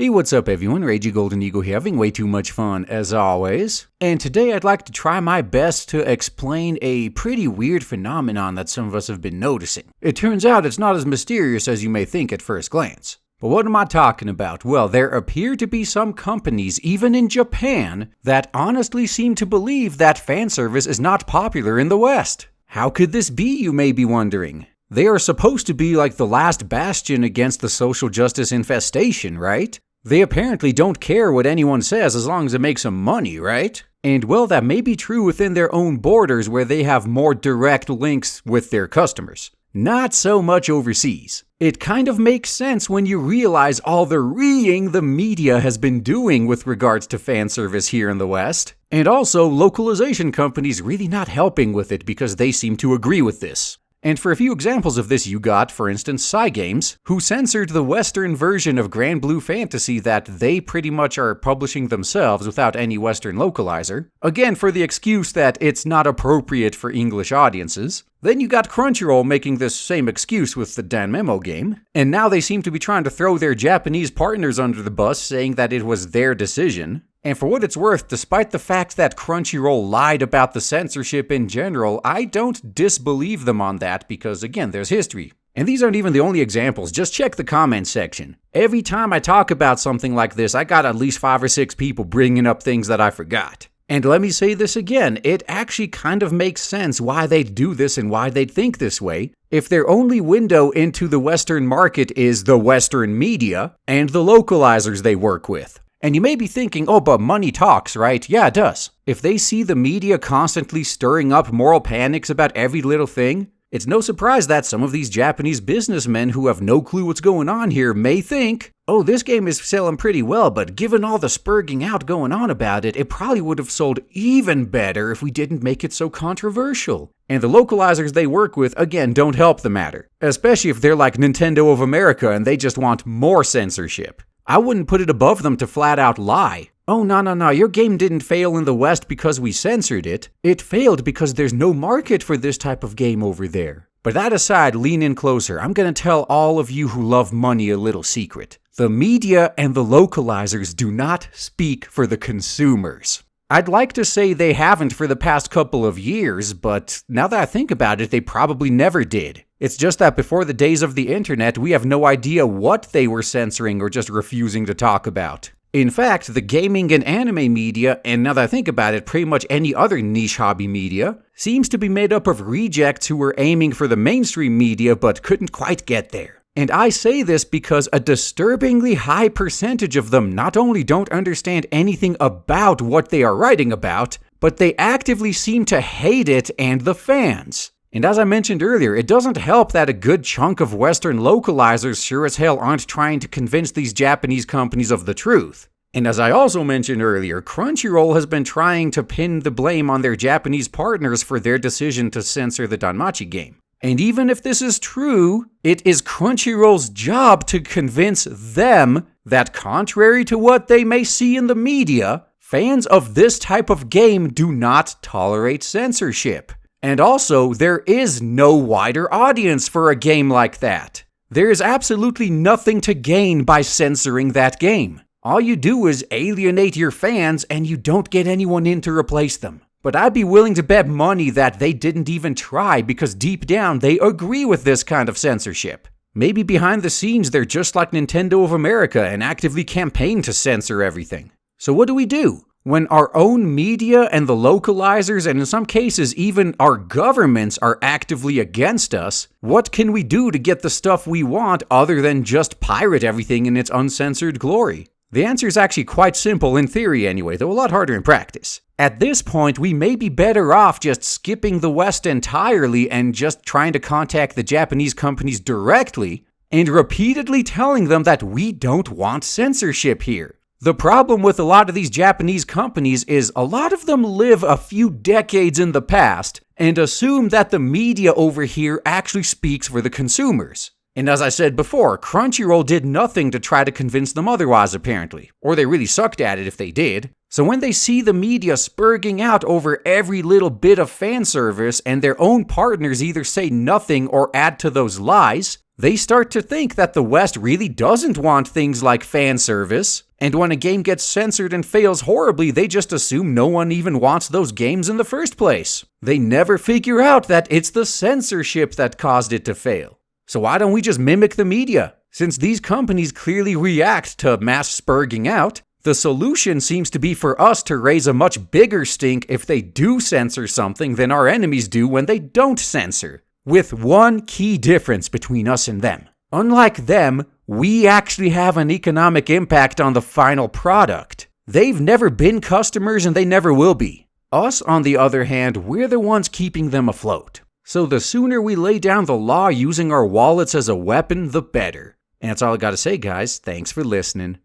Hey, what's up everyone, Ragey Golden Eagle here, having way too much fun as always. And today I'd like to try my best to explain a pretty weird phenomenon that some of us have been noticing. It turns out it's not as mysterious as you may think at first glance. But what am I talking about? Well, there appear to be some companies, even in Japan, that honestly seem to believe that fanservice is not popular in the West. How could this be, you may be wondering? They are supposed to be like the last bastion against the social justice infestation, right? They apparently don't care what anyone says as long as it makes them money, right? And well, that may be true within their own borders where they have more direct links with their customers. Not so much overseas. It kind of makes sense when you realize all the reeing the media has been doing with regards to fan service here in the West. And also, localization companies really not helping with it because they seem to agree with this. And for a few examples of this you got, for instance, Cygames, who censored the Western version of Grand Blue Fantasy that they pretty much are publishing themselves without any Western localizer. Again, for the excuse that it's not appropriate for English audiences. Then you got Crunchyroll making this same excuse with the Dan Memo game. And now they seem to be trying to throw their Japanese partners under the bus, saying that it was their decision. And for what it's worth, despite the fact that Crunchyroll lied about the censorship in general, I don't disbelieve them on that because, again, there's history. And these aren't even the only examples, just check the comments section. Every time I talk about something like this, I got at least 5 or 6 people bringing up things that I forgot. And let me say this again, it actually kind of makes sense why they'd do this and why they'd think this way. If their only window into the Western market is the Western media and the localizers they work with. And you may be thinking, oh, but money talks, right? Yeah, it does. If they see the media constantly stirring up moral panics about every little thing, it's no surprise that some of these Japanese businessmen who have no clue what's going on here may think, oh, this game is selling pretty well, but given all the spurging out going on about it, it probably would have sold even better if we didn't make it so controversial. And the localizers they work with, again, don't help the matter. Especially if they're like Nintendo of America and they just want more censorship. I wouldn't put it above them to flat out lie. Oh, no, your game didn't fail in the West because we censored it. It failed because there's no market for this type of game over there. But that aside, lean in closer. I'm gonna tell all of you who love money a little secret. The media and the localizers do not speak for the consumers. I'd like to say they haven't for the past couple of years, but now that I think about it, they probably never did. It's just that before the days of the internet, we have no idea what they were censoring or just refusing to talk about. In fact, the gaming and anime media, and now that I think about it, pretty much any other niche hobby media, seems to be made up of rejects who were aiming for the mainstream media but couldn't quite get there. And I say this because a disturbingly high percentage of them not only don't understand anything about what they are writing about, but they actively seem to hate it and the fans. And as I mentioned earlier, it doesn't help that a good chunk of Western localizers sure as hell aren't trying to convince these Japanese companies of the truth. And as I also mentioned earlier, Crunchyroll has been trying to pin the blame on their Japanese partners for their decision to censor the Danmachi game. And even if this is true, it is Crunchyroll's job to convince them that contrary to what they may see in the media, fans of this type of game do not tolerate censorship. And also, there is no wider audience for a game like that. There is absolutely nothing to gain by censoring that game. All you do is alienate your fans and you don't get anyone in to replace them. But I'd be willing to bet money that they didn't even try because deep down they agree with this kind of censorship. Maybe behind the scenes they're just like Nintendo of America and actively campaign to censor everything. So what do? When our own media and the localizers, and in some cases even our governments, are actively against us, what can we do to get the stuff we want other than just pirate everything in its uncensored glory? The answer is actually quite simple in theory anyway, though a lot harder in practice. At this point, we may be better off just skipping the West entirely and just trying to contact the Japanese companies directly and repeatedly telling them that we don't want censorship here. The problem with a lot of these Japanese companies is a lot of them live a few decades in the past and assume that the media over here actually speaks for the consumers. And as I said before, Crunchyroll did nothing to try to convince them otherwise apparently. Or they really sucked at it if they did. So when they see the media spurging out over every little bit of fan service and their own partners either say nothing or add to those lies, They start to think that the West really doesn't want things like fan service, and when a game gets censored and fails horribly, they just assume no one even wants those games in the first place. They never figure out that it's the censorship that caused it to fail. So why don't we just mimic the media? Since these companies clearly react to mass spurging out, the solution seems to be for us to raise a much bigger stink if they do censor something than our enemies do when they don't censor. With one key difference between us and them. Unlike them, we actually have an economic impact on the final product. They've never been customers and they never will be. Us, on the other hand, we're the ones keeping them afloat. So the sooner we lay down the law using our wallets as a weapon, the better. And that's all I gotta say, guys. Thanks for listening.